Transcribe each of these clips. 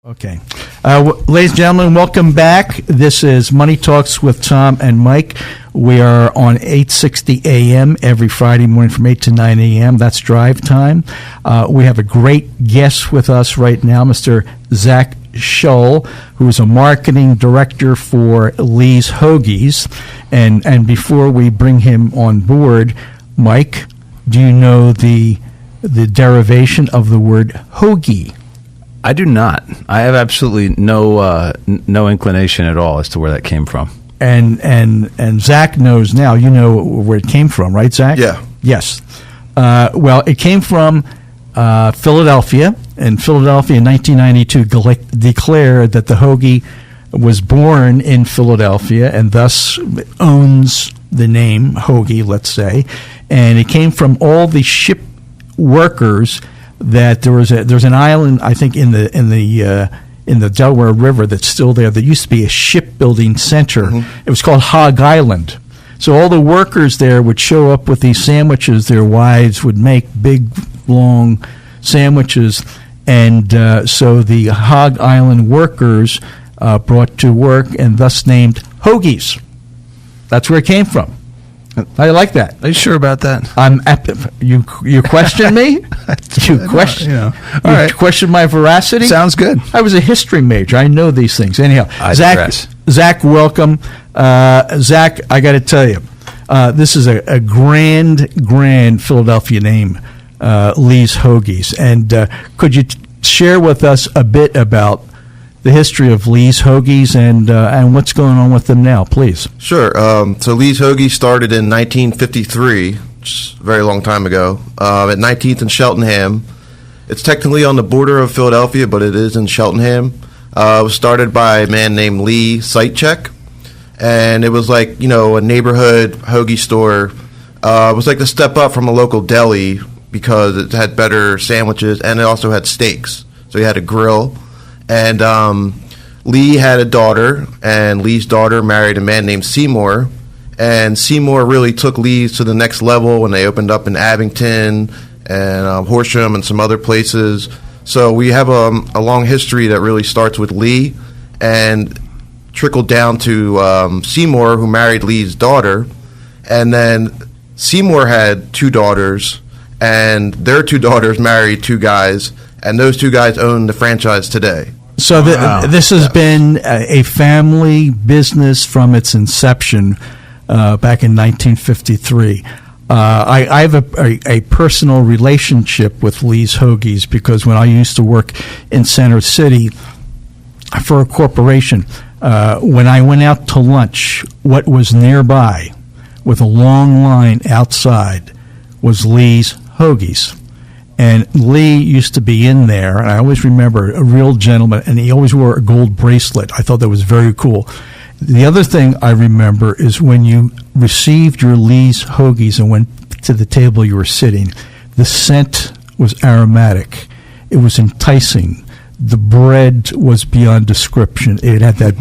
Okay. Ladies and gentlemen, welcome back. This is Money Talks with Tom and Mike. We are on 8:60 a.m. every Friday morning from 8 to 9 a.m. That's drive time. We have a great guest with us right now, Mr. Zac Shull, who is a marketing director for Lee's Hoagies. And before we bring him on board, Mike, do you know the derivation of the word hoagie? I do not. I have absolutely no inclination at all as to where that came from. And Zach knows now. You know where it came from, right, Zach? Yeah. Yes. Well, it came from Philadelphia, and Philadelphia in 1992 declared that the hoagie was born in Philadelphia and thus owns the name hoagie, let's say. And it came from all the ship workers that there's an island, I think, in the Delaware River that's still there. There used to be a shipbuilding center. Mm-hmm. It was called Hog Island. So all the workers there would show up with these sandwiches. Their wives would make big, long sandwiches, and so the Hog Island workers brought to work and thus named Hoagies. That's where it came from. I like that. Are you sure about that? You question me? All right. Question my veracity? Sounds good. I was a history major. I know these things. Anyhow, Zach, welcome. Zach, I got to tell you, this is a grand Philadelphia name, Lee's Hoagies. And could you share with us a bit about the history of Lee's Hoagies and what's going on with them now, please? Sure. So Lee's Hoagies started in 1953, which is a very long time ago, at 19th and Cheltenham. It's technically on the border of Philadelphia, but it is in Cheltenham. It was started by a man named Lee Sightcheck, and it was like, a neighborhood hoagie store. It was like the step up from a local deli because it had better sandwiches, and it also had steaks. So you had a grill. And Lee had a daughter, and Lee's daughter married a man named Seymour. And Seymour really took Lee's to the next level when they opened up in Abington and Horsham and some other places. So we have a long history that really starts with Lee and trickled down to Seymour, who married Lee's daughter. And then Seymour had two daughters, and their two daughters married two guys, and those two guys own the franchise today. So this has been a family business from its inception back in 1953. I have a personal relationship with Lee's Hoagies because when I used to work in Center City for a corporation, when I went out to lunch, what was nearby with a long line outside was Lee's Hoagies. And Lee used to be in there, and I always remember a real gentleman, and he always wore a gold bracelet. I thought that was very cool. The other thing I remember is when you received your Lee's Hoagies and went to the table you were sitting, the scent was aromatic. It was enticing. The bread was beyond description. It had that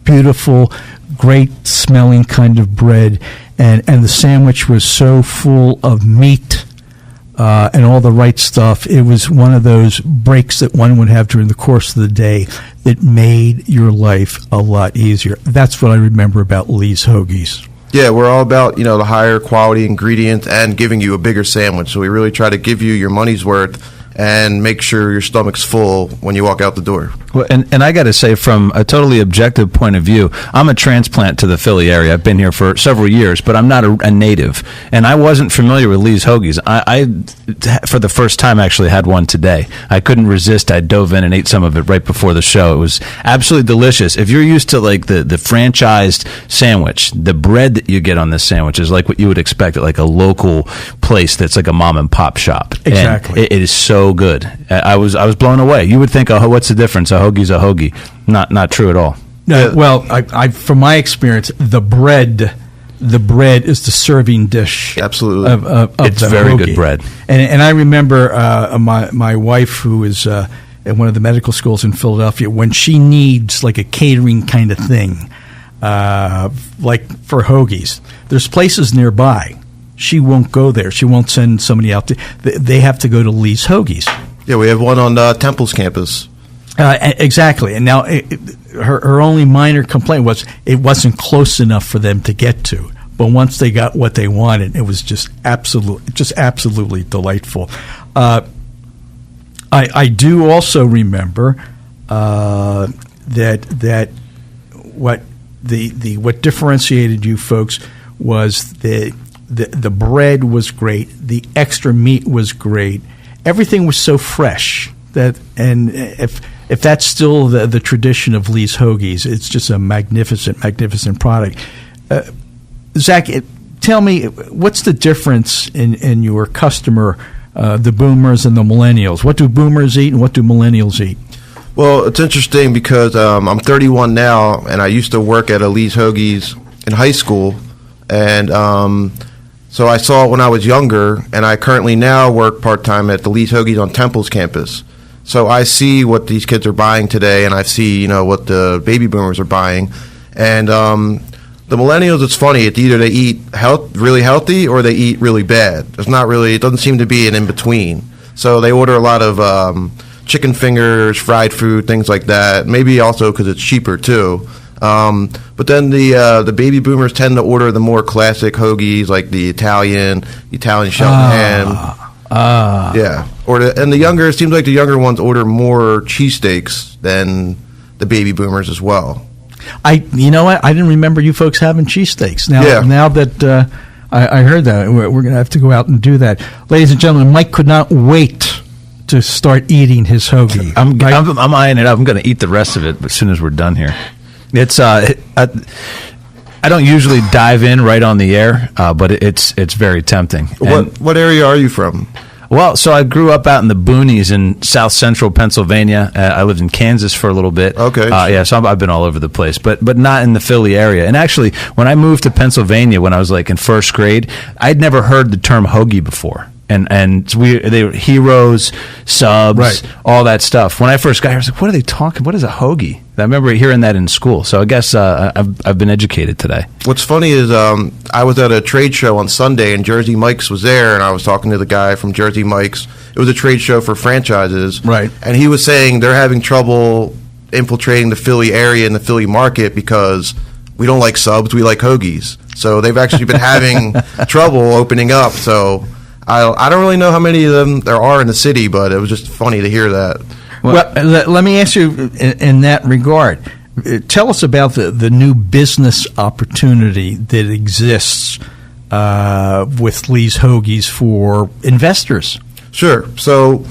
beautiful, great-smelling kind of bread, and the sandwich was so full of meat and all the right stuff. It was one of those breaks that one would have during the course of the day that made your life a lot easier. That's what I remember about Lee's Hoagies. Yeah, we're all about, the higher quality ingredients and giving you a bigger sandwich. So we really try to give you your money's worth and make sure your stomach's full when you walk out the door. Well, and I got to say, from a totally objective point of view, I'm a transplant to the Philly area. I've been here for several years, but I'm not a native. And I wasn't familiar with Lee's Hoagies. I for the first time, actually had one today. I couldn't resist. I dove in and ate some of it right before the show. It was absolutely delicious. If you're used to like the franchised sandwich, the bread that you get on this sandwich is like what you would expect at like a local place that's like a mom and pop shop. Exactly. And it is so good. I was blown away. You would think, what's the difference? A hoagie's a hoagie. Not true at all. No, well, I from my experience, the bread is the serving dish. Absolutely, of it's the very hoagie. good bread. And I remember my wife, who is at one of the medical schools in Philadelphia, when she needs like a catering kind of thing, like for hoagies, there's places nearby. She won't go there. She won't send somebody out. They have to go to Lee's Hoagies. Yeah, we have one on Temple's campus. Exactly. And now her only minor complaint was it wasn't close enough for them to get to. But once they got what they wanted, it was just absolutely delightful. I do also remember that what what differentiated you folks was the bread was great, the extra meat was great, everything was so fresh and if that's still the tradition of Lee's Hoagies, it's just a magnificent product. Zach, tell me, what's the difference in your customer, the boomers and the millennials? What do boomers eat and what do millennials eat? Well, it's interesting because I'm 31 now, and I used to work at a Lee's Hoagies in high school, and so I saw it when I was younger, and I currently now work part-time at the Lee's Hoagies on Temple's campus. So I see what these kids are buying today, and I see, what the baby boomers are buying. And the millennials, it's funny. It's either they eat really healthy or they eat really bad. It doesn't seem to be an in-between. So they order a lot of chicken fingers, fried food, things like that. Maybe also because it's cheaper, too. But then the baby boomers tend to order the more classic hoagies, like the Italian Shelton ham. Yeah. It seems like the younger ones order more cheesesteaks than the baby boomers as well. You know what? I didn't remember you folks having cheesesteaks. Now that I heard that, we're going to have to go out and do that. Ladies and gentlemen, Mike could not wait to start eating his hoagie. I'm eyeing it up. I'm going to eat the rest of it as soon as we're done here. It's I don't usually dive in right on the air, but it's very tempting. What area are you from? Well, so I grew up out in the boonies in south central Pennsylvania. I lived in Kansas for a little bit. Okay. So I've been all over the place, but not in the Philly area. And actually, when I moved to Pennsylvania when I was like in first grade, I'd never heard the term hoagie before. And they were Heroes, Subs, right, all that stuff. When I first got here, I was like, what are they talking? What is a hoagie? I remember hearing that in school. So I guess I've been educated today. What's funny is I was at a trade show on Sunday, and Jersey Mike's was there, and I was talking to the guy from Jersey Mike's. It was a trade show for franchises. Right. And he was saying they're having trouble infiltrating the Philly area and the Philly market because we don't like subs, we like hoagies. So they've actually been having trouble opening up. So I don't really know how many of them there are in the city, but it was just funny to hear that. Well, let me ask you in that regard. Tell us about the new business opportunity that exists with Lee's Hoagies for investors. Sure. So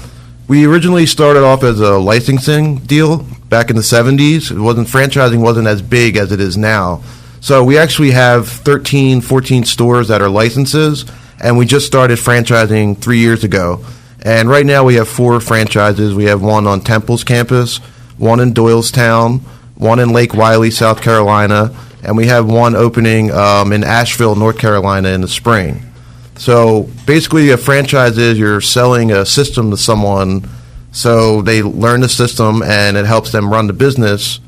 we originally started off as a licensing deal back in the 70s. Franchising wasn't as big as it is now. So we actually have 13, 14 stores that are licenses, and we just started franchising 3 years ago. And right now we have 4 franchises. We have one on Temple's campus, one in Doylestown, one in Lake Wiley, South Carolina, and we have one opening in Asheville, North Carolina in the spring. So basically a franchise is you're selling a system to someone so they learn the system and it helps them run the business,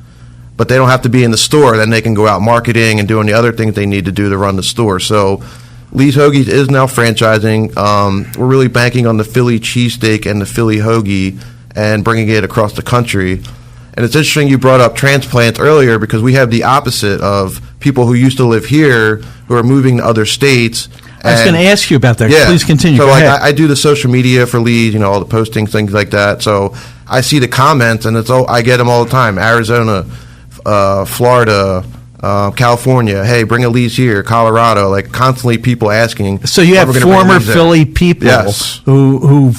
but they don't have to be in the store. Then they can go out marketing and doing the other things they need to do to run the store. So Lee's Hoagies is now franchising. We're really banking on the Philly cheesesteak and the Philly hoagie and bringing it across the country. And it's interesting you brought up transplants earlier because we have the opposite of people who used to live here who are moving to other states. I was going to ask you about that. Yeah. Please continue. So Go ahead. I do the social media for Lee's, all the postings, things like that. So I see the comments, and I get them all the time. Arizona, Florida, California, hey, bring a Lee's here, Colorado, like constantly people asking. So you have former Philly people, yes, who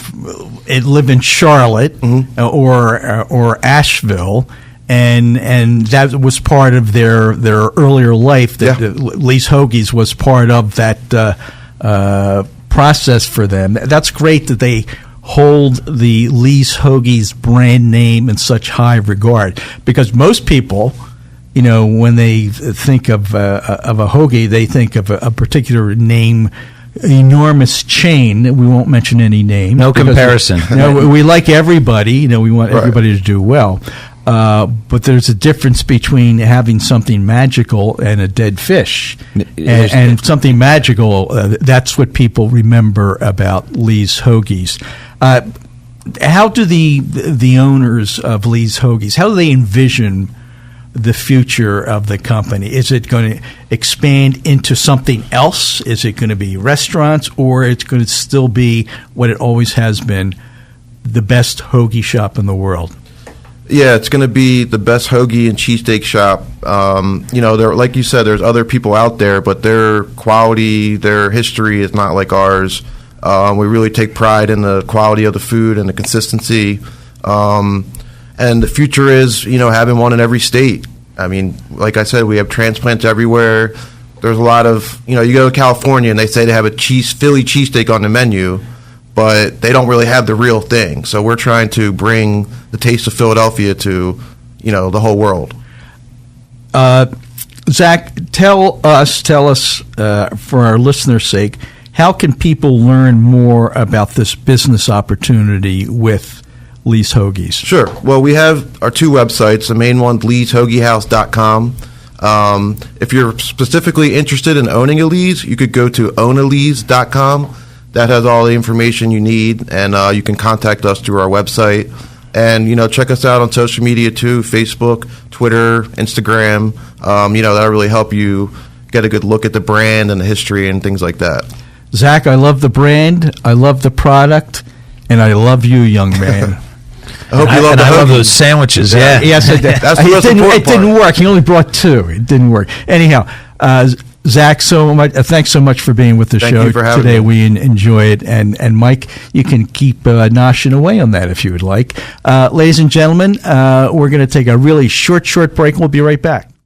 live in Charlotte, mm-hmm, or Asheville, and that was part of their earlier life. That Lee's Hoagies was part of that process for them. That's great that they hold the Lee's Hoagies brand name in such high regard, because most people, when they think of a hoagie, they think of a particular name, enormous chain. We won't mention any name. No comparison. We like everybody. We want everybody to do well. But there's a difference between having something magical and a dead fish. And something magical, that's what people remember about Lee's Hoagies. how do the owners of Lee's Hoagies, how do they envision the future of the company? Is it going to expand into something else? Is it going to be restaurants, or it's going to still be what it always has been, the best hoagie shop in the world? Yeah, it's going to be the best hoagie and cheesesteak shop. There, like you said, there's other people out there, but their quality, their history is not like ours. We really take pride in the quality of the food and the consistency. And the future is, having one in every state. I mean, like I said, we have transplants everywhere. There's a lot of, you go to California and they say they have a Philly cheesesteak on the menu, but they don't really have the real thing. So we're trying to bring the taste of Philadelphia to, the whole world. Zac, tell us, for our listeners' sake, how can people learn more about this business opportunity with Lee's Hoagies? Sure. Well, we have our two websites. The main one, leeshoagiehouse.com. If you're specifically interested in owning a Lee's, you could go to ownalees.com. That has all the information you need, and you can contact us through our website. And, check us out on social media too, Facebook, Twitter, Instagram. That'll really help you get a good look at the brand and the history and things like that. Zac, I love the brand, I love the product, and I love you, young man. I hope you love the I love hoagies. those sandwiches, yeah. Yes, I did. That's the most important It didn't work. He only brought two. It didn't work. Anyhow, Zac, thanks so much for being with the Thank show you for having today. me. We enjoy it. And Mike, you can keep noshing away on that if you would like. Ladies and gentlemen, we're going to take a really short break. We'll be right back.